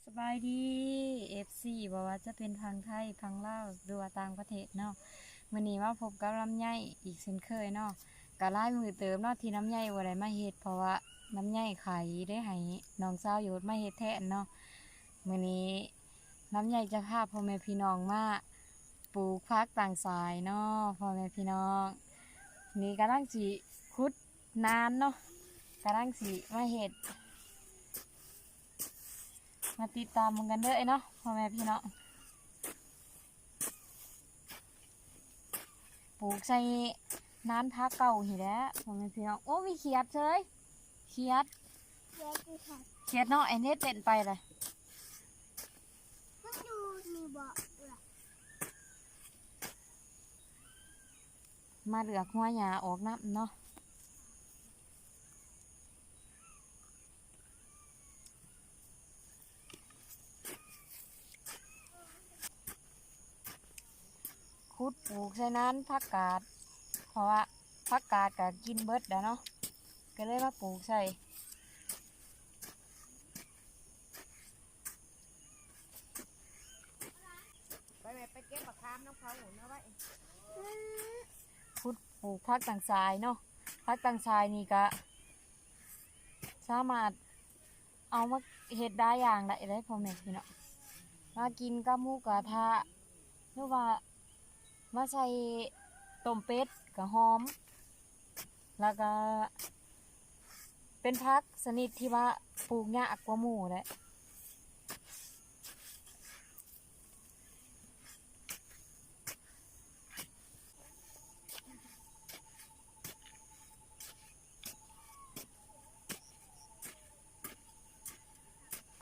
สบายดีFCบอกว่าจะเป็นพังไทยพังลาวหรือว่าต่างประเทศเนาะมื้อนี้มาพบกับลำไยอีกเช่นเคยเนาะก็หลายมื้อเติมเนาะที่ลำไยบ่ได้มาเฮ็ดเพราะว่าลำไยขายได้ให้น้องสาวอยู่มาเฮ็ดแทนเนาะมื้อนี้ลำไยจะพาพ่อแม่พี่น้องมาปลูกผักต่างสายเนาะพ่อแม่พี่น้องนี่กำลังสิขุดนานเนาะกำลังสิมาเฮ็ด มาติดตามมึงกันเด้อเนาะพ่อแม่พี่น้องปลูกใส่น้ำพักเก่าหิแล้พ่อแม่พี่น้องโอ้มีเขียดเลยเขียดเยอะดีค่ะเขียดเนาะไอ้เน็ตเต้นไปเลยมันดูมีเบาะด้วยมาเหลือกหัวหญ้าออกน้ำเนาะขุดปลูกใส่น้ำผักกาดเพราะว่าผักกาดก็กินเบิดเด้อเนาะก็เลยมาปลูกใส่ไปเก็บมะขามน้ำเขาหัวนะไว้ขุดปลูกผักต่างสายเนาะผักต่างสายนี่ก็สามารถเอามาเฮ็ดได้อย่างได้พ่อแม่พี่น้องมากินกับหมูกระทะหรือว่ามาใส่ต้มเป็ดกับหอมแล้วก็เป็นผักชนิดที่ว่าปลูกยากกว่าหมูแหละ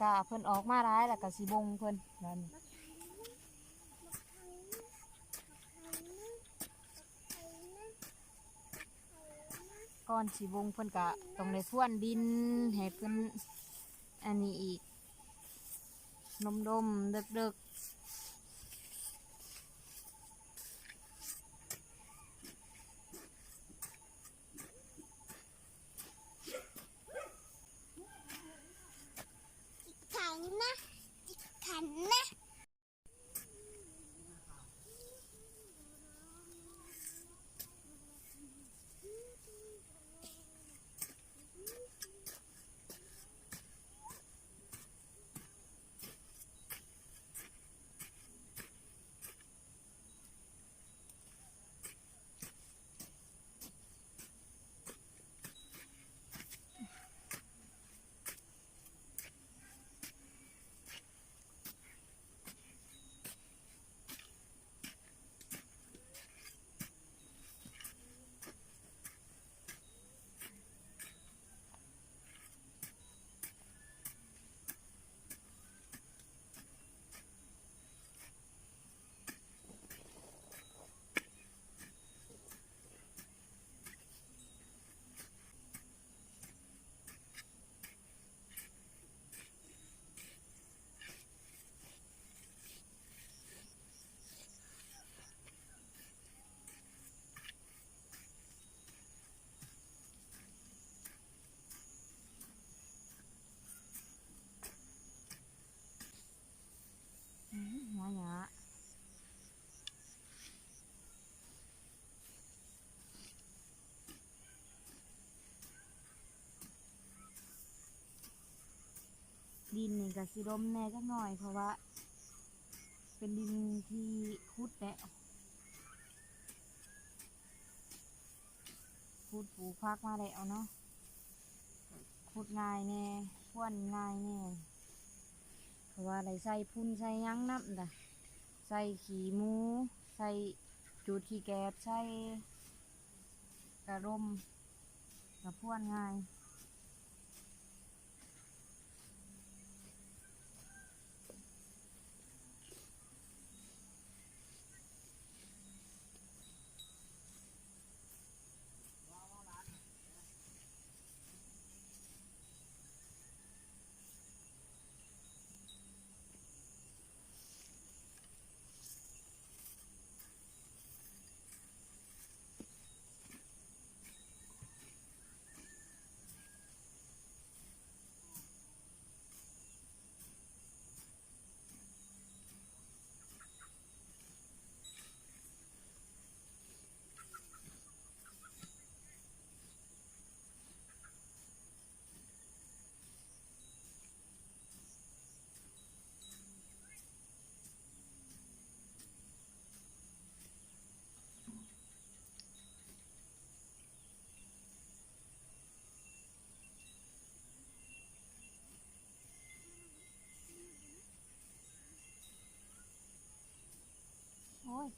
ก็เพิ่นออกมาร้ายแล้วก็สิบงเพิ่นนั่นก้อนสีบงเพิ่นก็ต้องได้พ่วนดินให้เพิ่นอันนี้อีกนมดมเดึกขันนะขันนะหัวหยาดินนี่ก็สิรมแน่จักหน่อยเพราะว่าเป็นดินที่คุดแหละคุดปลูกพักมาแล้วเนาะคุดง่ายแน่พ่วนง่ายแน่เพราะว่าได้ใส่พุ่นใส่ยั้งน้ำจ้ะใส่ขี้หมูใส่จูดขี้แกบใส่กระรมกระพ่วนง่าย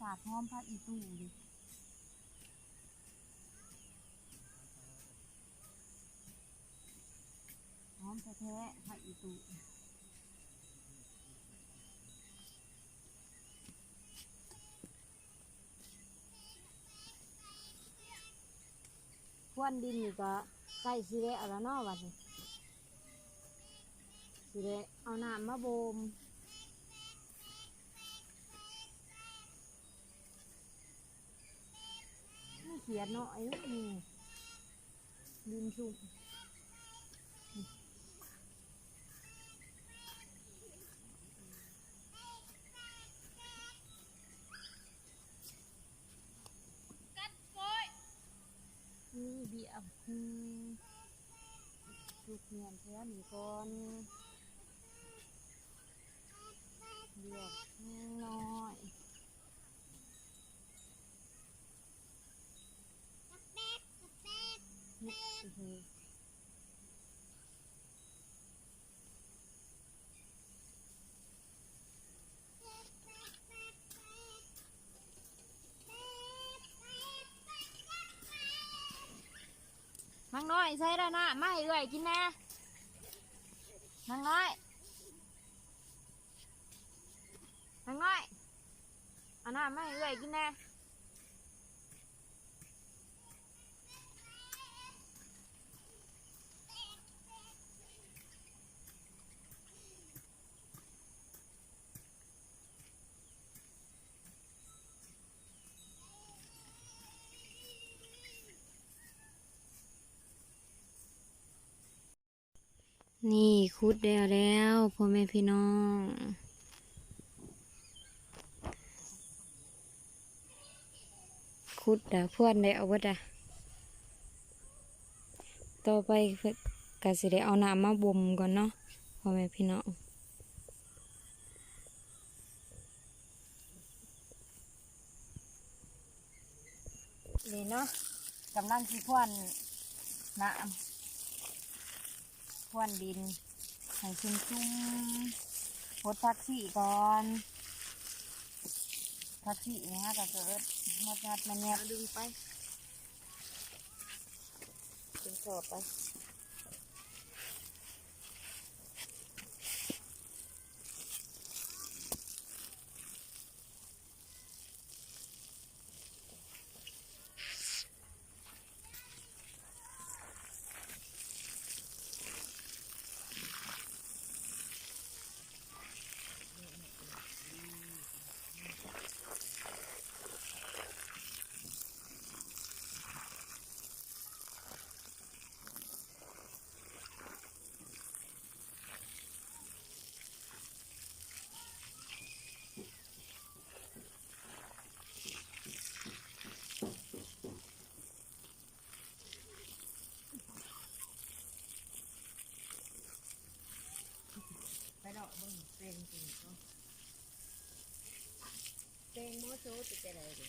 สาบหอมผักอีตู่ดิหอมแท้ๆผักอีตู่พรวนดินนี่ก็ใกล้สิได้เอาแล้วเนาะวันนี้สิได้เอาน้ำมาบ่มเขียนเนาะไอ้นี่ดินชุ่มนี่เบียบลูกเมียนแท้หนีก่อนเบียบน้อยนี่นางน้อยใส่แล้วนะมาให้เอื่อยกินแน่นางน้อยนางน้อยเอาน้ำมาให้เอื่อยกินแน่นี่คุดแล้วพ่อแม่พี่น้องคุดพวนได้เอาไว้ต่อไปก็สิได้เอาน้ำมาบ่มก่อนเนาะพ่อแม่พี่น้องนี่เนาะกำลังสิพวนน้ำพวนดินให้ชุ่มๆพดผักชีก่อนผักชีนี่ฮะก็เกิดหมดงัดมันเนี่ยดึงไปดึงสอบไปไปดอกมึงเต็งจริงเนาะเต็งโมโซติดอะไรดิ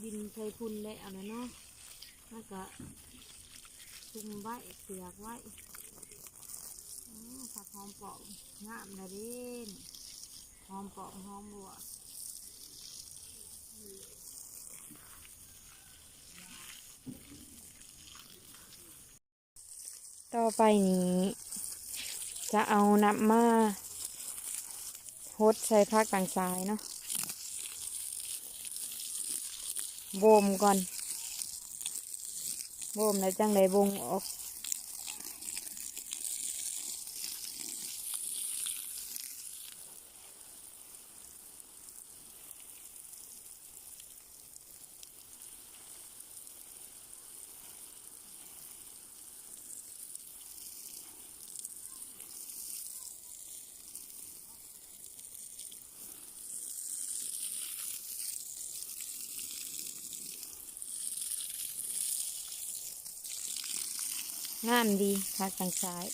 ดินใช้พุ่นได้เอาแล้วเนาะแล้วก็ซุ่มไว้เสือกไว้ผักหอมปอมงามนะเด่นหอมปอมหอมบัวต่อไปนี้จะเอาน้ำมาฮดใส่ผักต่างสายเนาะบ่มก่อนบ่มแล้วจังไดบ่งออก งามดีพักทางซ้าย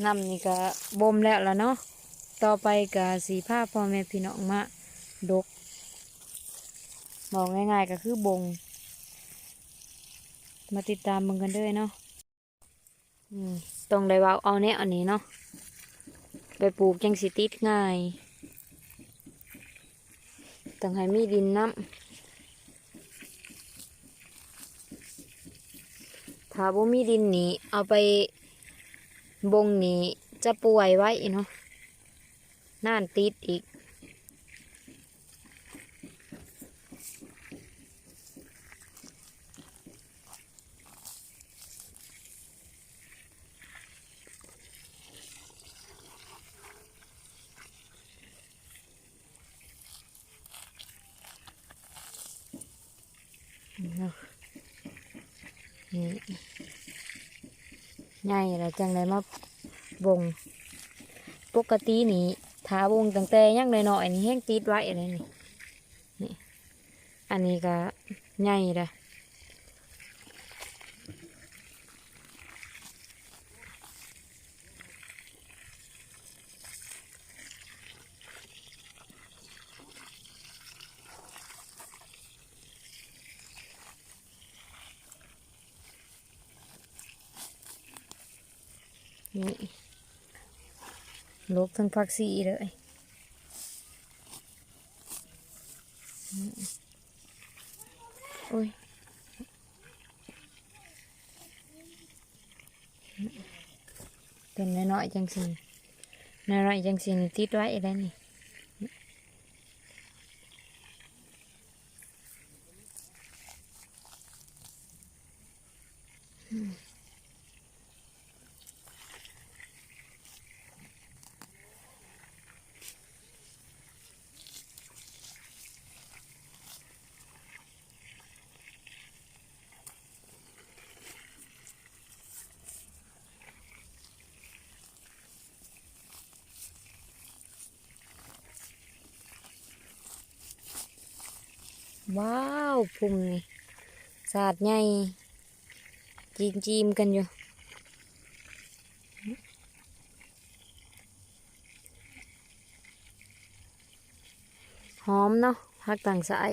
น้ำนี่ก็บ่มแล้วล่ะเนาะต่อไปก็สีผ้าพ่อแม่พี่น้องมาดกบอกง่ายๆก็คือบงมาติดตามมึงกันด้วยเนาะต้องได้ว่าเอาแน่อันนี้เนาะไปปลูกจังสิติดง่ายต้องให้มีดินน้ำถ้าบ่มีดินนี่เอาไปบงนี่จะป่วยไว้เนาะน่านติดอีกเนาะนี่ใหญ่แล้วจังเลยมาบงปกตินี่ถ้าบงตั้งแต่ยังน้อยๆนี่แห้งติดไว้เลยนี่อันนี้ก็ใหญ่ละนี่ลกทั้งผักชีเลยโอ้ยเป็นน้อยๆจังสิน้อยๆจังสินี่ติดไว้แล้วนี่ว้าวพุ่มนี่สาดใหญ่จีมกันอยู่หอมเนาะพักต่างสาย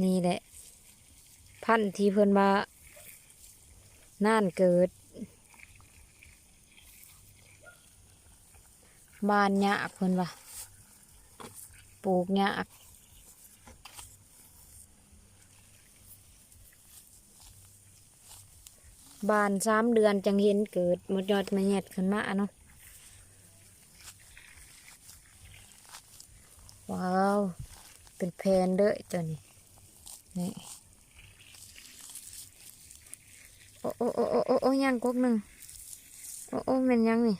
นี่แหละพันธุ์ที่เพิ่นมาน่านเกิดบ้านยากเพิ่นว่าปลูกยากบาน3 เดือนจังเห็นเกิดหมดยอดมาแยดขึ้นมาเนาะว้าวเป็นแพนเด้อตัวนี้นี่โอ้โอ้โอ้โอ้โอ้โอ้ยังก๊กหนึ่งโอ้โอ้แมันยังนี่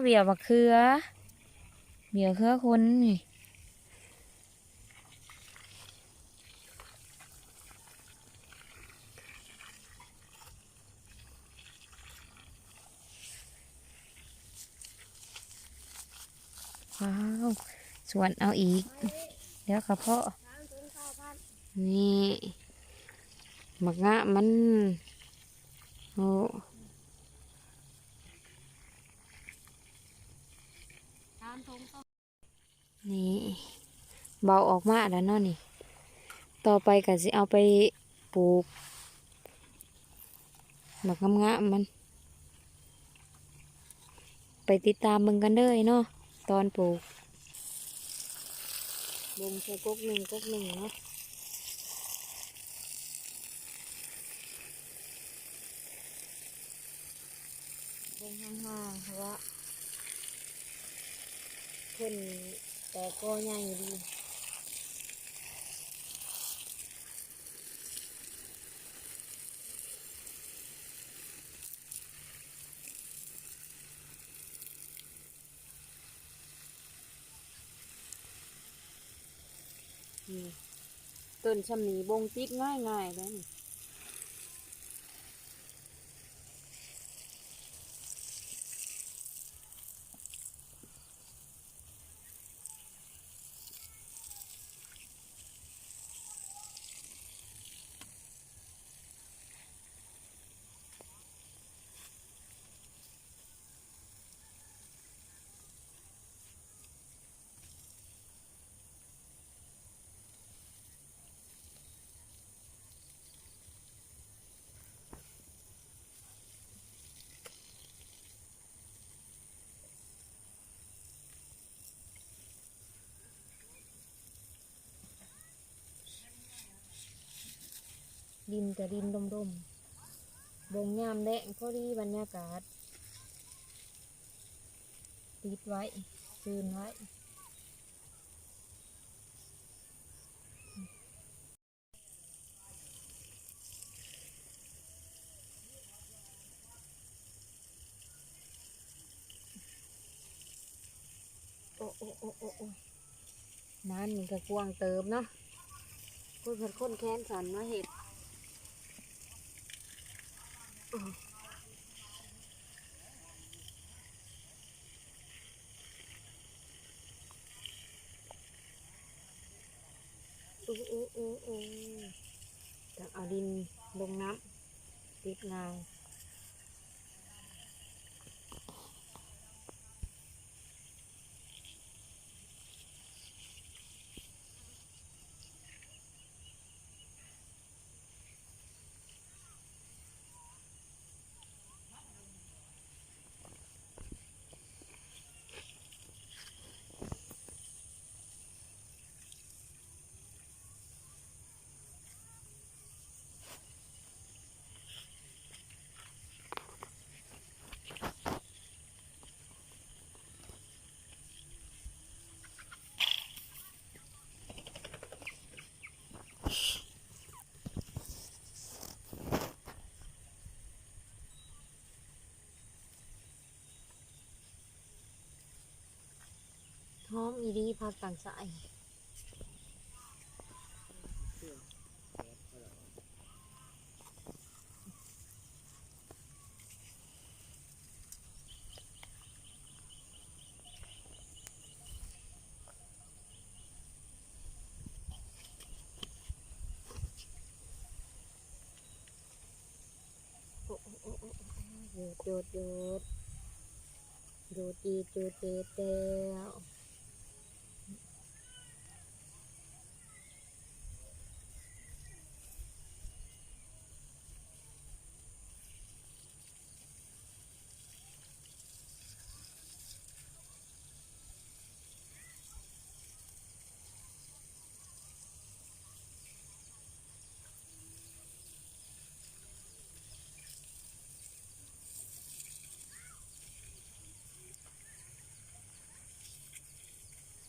เบี่ยบักเขือเบี่ยเขือคนนี่ว้าวสวนเอาอีกเดี๋ยวกระเพาะนี่หมักงะมันโอ้นี่เบาออกมาแล้วเนาะนี่ต่อไปก็สิเอาไปปลูกหมักงะมันไปติดตามมึงกันเด้อเนาะตอนปลูกลงใส่ก๊กหนึ่งเนาะลงห่างๆเพราะว่าเพิ่นแต่ก็ใหญ่ดีต้นชำนีบงติดง่ายๆแล้วนี่ ดินกับดินดมๆบงยามแดงพอดีบรรยากาศติดไว้คืนไว้โอ้โอ้โอ้โอ้โอ้นั่นมันก็กวางเติมเนาะคุยกับคนแค้นสันมาเห็ดโอ้โอ้โอ้โอ้จะเอาดินลงน้ำติดงาวหอมอีดีพักต่างสายโอ้โอ้โอ้โอ้โอ้โดดโดดโดดดีโดดเด็ดเดียว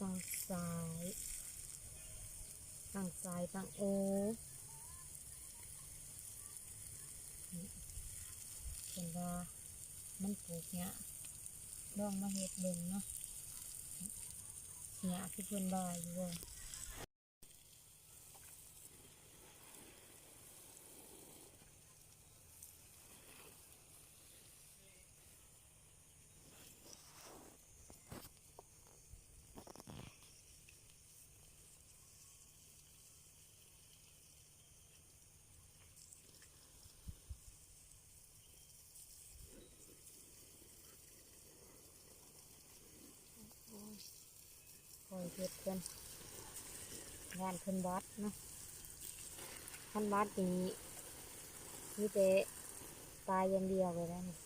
ฝั่งซ้ายฝั่งซ้ายฝั่งโอ้เป็นว่ามันปลูกเนี่ยลองมาเฮ็ดเบิ่งเนาะเนี่ยที่เพิ่นว่าอยู่ว่าคอยเฮ็ดเพิ่นงานเพิ่นวัดเนาะเพิ่นวัดนี้มีแต่ตายอย่างเดียวเลยนะนี่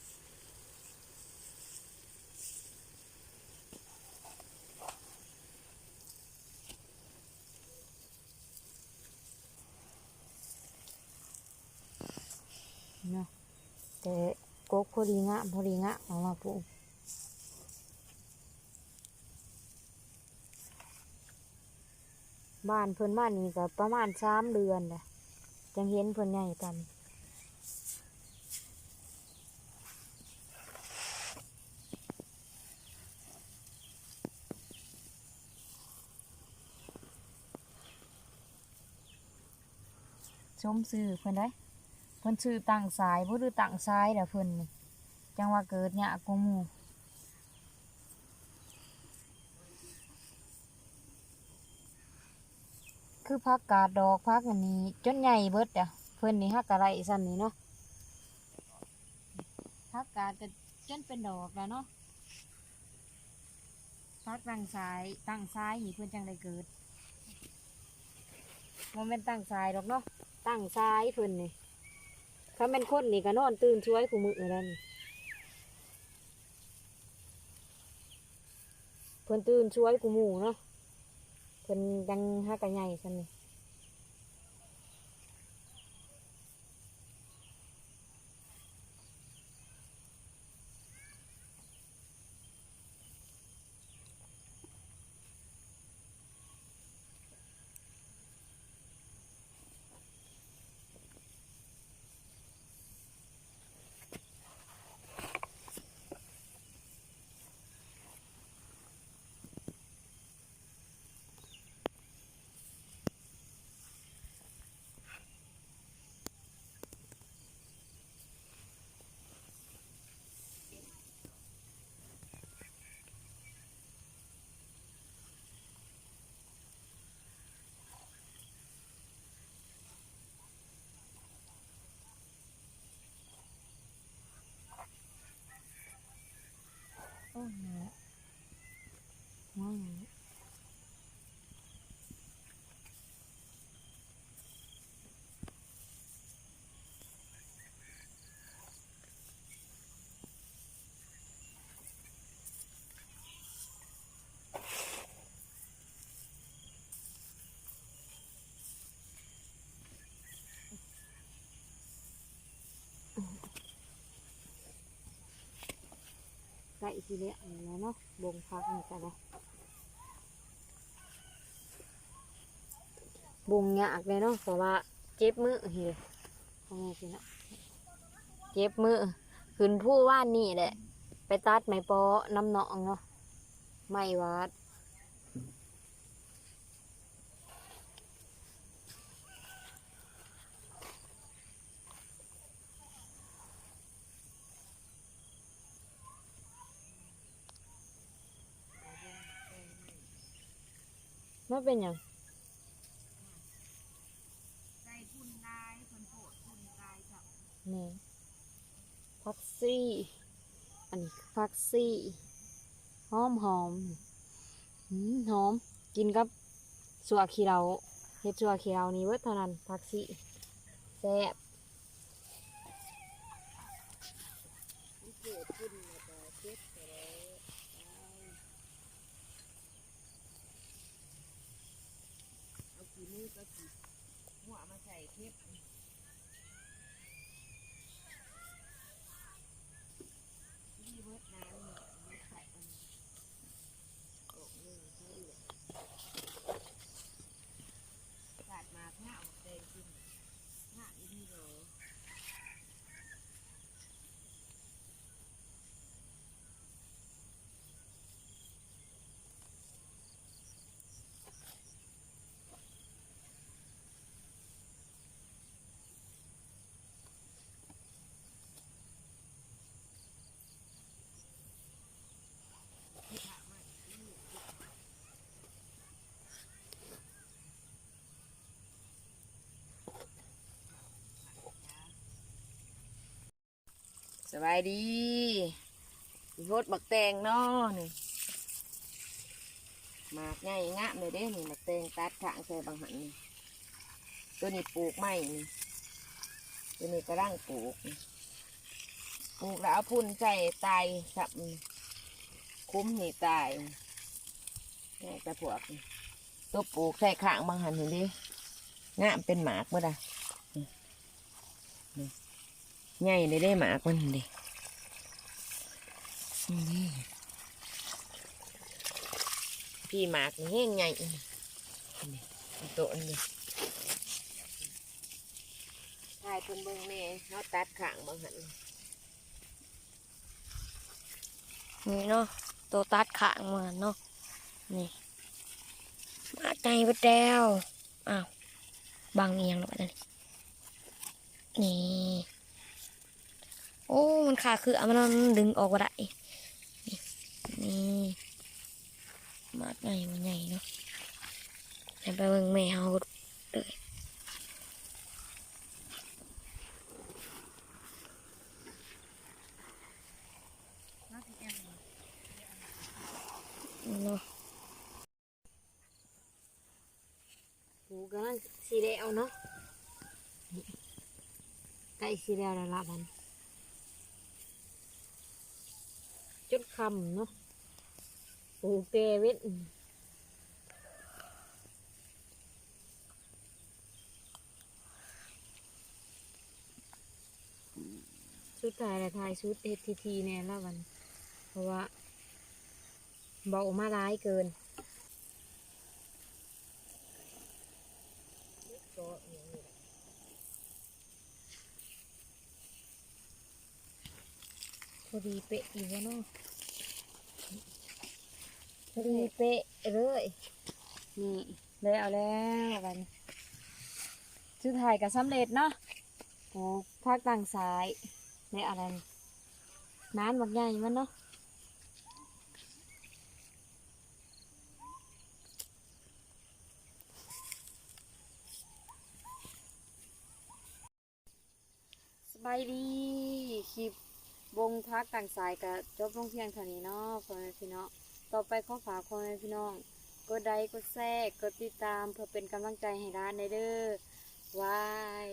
เนาะแต่กกพอดีงะพอดีงะเอามาปลูกบ้านเพิ่นบ้านนี้ก็ประมาณ3 เดือนแหละจังเห็นเพิ่นใหญ่กัน ชมซื้อเพิ่นได้เพิ่นซื้อตั้งสายบ่หรือตั้งซ้ายเด้อเพิ่นนี่จังว่าเกิดหยากกว่าหมู่คือผักกาดดอกผักอันนี้จนใหญ่เบิดอ่ะเพิ่นนี่ฮักกะไรซั่นนี่เนาะผักกาดก็จนเป็นดอกแล้วเนาะผักตั้งซ้ายนี่เพิ่นจังได้เกิดบ่แม่นตั้งซ้ายดอกเนาะตั้งซ้ายเพิ่นนี่ถ้าแม่นคนนี่ก็นอนตื่นช่วยกูมื้อแล้วนี่เพิ่นตื่นช่วยกูหมู่เนาะเพิ่นจังฮักกะใหญ่ซั่นนี่ สิเละแล้วเนาะบงพักนี่กันเลยบงยากเลยเนาะเพราะว่าเจ็บมือเฮ้ยพ่อแม่พี่เนาะเจ็บมือขึ้นผู้ว่านนี่แหละไปตัดไม้ปอน้ำหนองเนาะไม้วัดไม่เป็นหยังนี่พักซี่อันนี้พักซี่หอมหอมหอมกินกับสัวขี้เราเฮ็ดสัวขี้เรานี่เวิร์ดเท่านั้นพักซี่แซ่บสบายดีโพดบักแตงเนาะนี่หมากง่ายงะเลยเด้นี่บักแตงตัดขางใส่บางหันนี่ตัวนี้ปลูกไม้นี่ตัวนี้กระร่างปลูกนี่ปลูกแล้วเอาพุ่นใส่ตายสับนี่คุ้มนี่ตายนี่กระพวกนี่ตัวปลูกใส่ขางบางหันเห็นดิงะเป็นหมากเมื่อใดง่ายเลยได้หมากมันเห็นดิพี่หมากนี่แห้งใหญ่นี่โตนี่ถ่ายเพิ่นเบิ่งแม่เขาตัดขางบางหัน นี่เนาะตัวตัดขางมาเนาะนี่มาใจไปแล้วอ้าวบางเอียงแล้วกันนี่โอ้มันขาคือเอามันดึงออกมาได้นี่มาใหญ่มันใหญ่เนาะไปเบิ่งแมวเลยเนาะ หูกำลังสีแดงเนาะใกล้สีแดงแล้วละมันจนคำเนาะโอเคเว้นชุดถ่ายและถ่ายชุดเอทีแน่ละวันเพราะว่าเบามาร้ายเกินพอดีเป๊ะอยู่วะเนาะพอดีเป๊ะเลยนี่เลยเอาแล้วกันชุดถ่ายกับสำเร็จเนาะโอ้ภาคต่างซ้ายในอะไรน้ำบักใหญ่มันเนาะสบายดีคลิปวงพักต่างสายกับจบลงเพียงเท่านี้เนาะพ่อแม่พี่น้องต่อไปขอฝากพ่อแม่พี่น้องกดไลค์กดแชร์กดติดตามเพื่อเป็นกำลังใจให้ร้านในเด้อบาย